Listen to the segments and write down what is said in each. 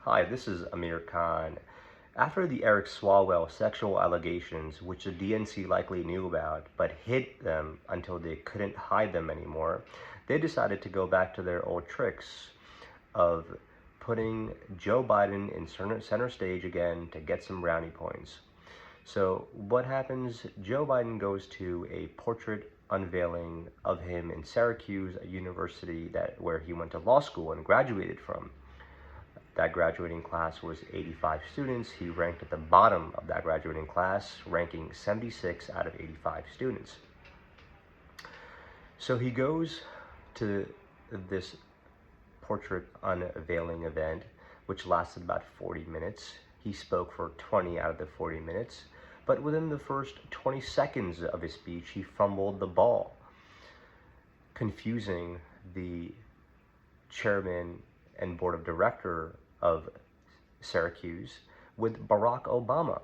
Hi, this is Amir Khan. After the Eric Swalwell sexual allegations, which the DNC likely knew about, but hid them until they couldn't hide them anymore, they decided to go back to their old tricks of putting Joe Biden in center stage again to get some brownie points. So what happens? Joe Biden goes to a portrait unveiling of him in Syracuse, a university where he went to law school and graduated from. That graduating class was 85 students. He ranked at the bottom of that graduating class, ranking 76 out of 85 students. So he goes to this portrait unveiling event, which lasted about 40 minutes. He spoke for 20 out of the 40 minutes, but within the first 20 seconds of his speech, he fumbled the ball, confusing the chairman and board of director of Syracuse with Barack Obama,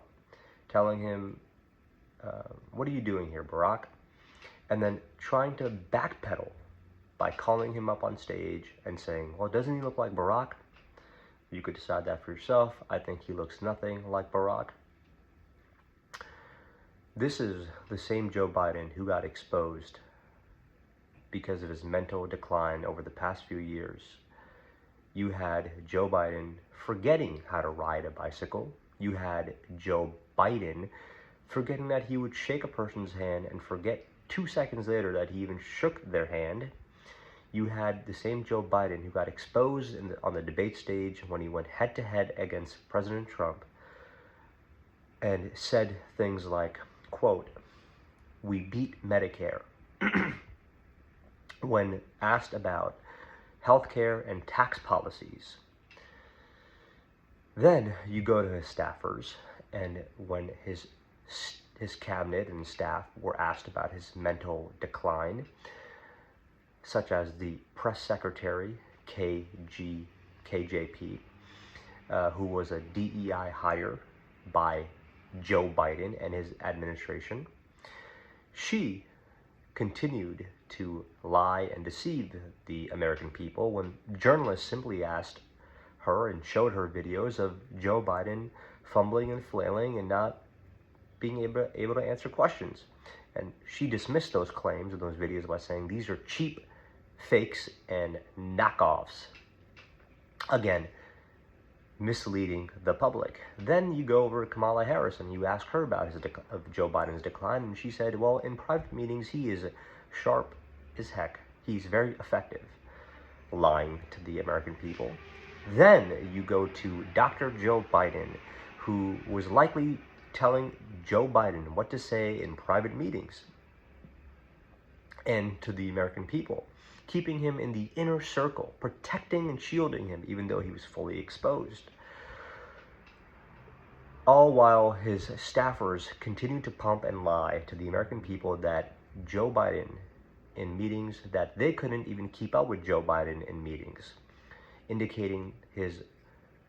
telling him, what are you doing here, Barack? And then trying to backpedal by calling him up on stage and saying, well, doesn't he look like Barack? You could decide that for yourself. I think he looks nothing like Barack. This is the same Joe Biden who got exposed because of his mental decline over the past few years. You had Joe Biden forgetting how to ride a bicycle. You had Joe Biden forgetting that he would shake a person's hand and forget 2 seconds later that he even shook their hand. You had the same Joe Biden who got exposed on the debate stage when he went head-to-head against President Trump and said things like, quote, "We beat Medicare," when asked about healthcare and tax policies. Then you go to his staffers, and when his cabinet and staff were asked about his mental decline, such as the press secretary, KJP, who was a DEI hire by Joe Biden and his administration, she continued to lie and deceive the American people when journalists simply asked her and showed her videos of Joe Biden fumbling and flailing and not being able to answer questions. And she dismissed those claims in those videos by saying these are cheap fakes and knockoffs. Again, misleading the public. Then you go over to Kamala Harris and you ask her about Joe Biden's decline, and she said, well, in private meetings, he is sharp as heck. He's very effective, lying to the American people. Then you go to Dr. Joe Biden, who was likely telling Joe Biden what to say in private meetings and to the American people, keeping him in the inner circle, protecting and shielding him even though he was fully exposed. All while his staffers continued to pump and lie to the American people that Joe Biden, in meetings, that they couldn't even keep up with Joe Biden in meetings, indicating his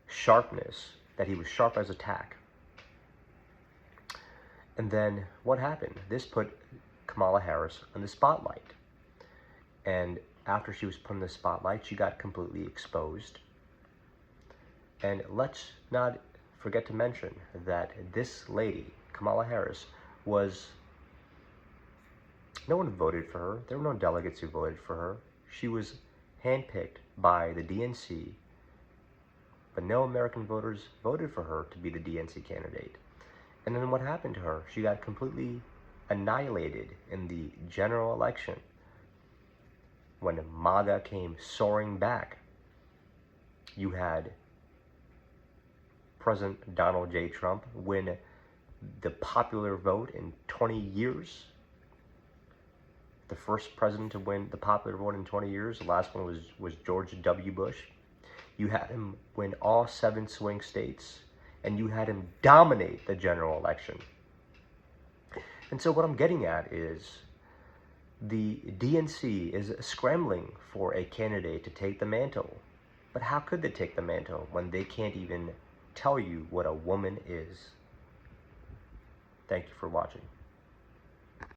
sharpness, that he was sharp as a tack. And then what happened? This put Kamala Harris on the spotlight. And after she was put in the spotlight, she got completely exposed. And let's not forget to mention that this lady, Kamala Harris, no one voted for her. There were no delegates who voted for her. She was handpicked by the DNC, but no American voters voted for her to be the DNC candidate. And then what happened to her? She got completely annihilated in the general election when MAGA came soaring back. You had President Donald J. Trump win the popular vote in 20 years. The first president to win the popular vote in 20 years. The last one was George W. Bush. You had him win all 7 swing states, and you had him dominate the general election. And so what I'm getting at is the DNC is scrambling for a candidate to take the mantle. But how could they take the mantle when they can't even tell you what a woman is? Thank you for watching.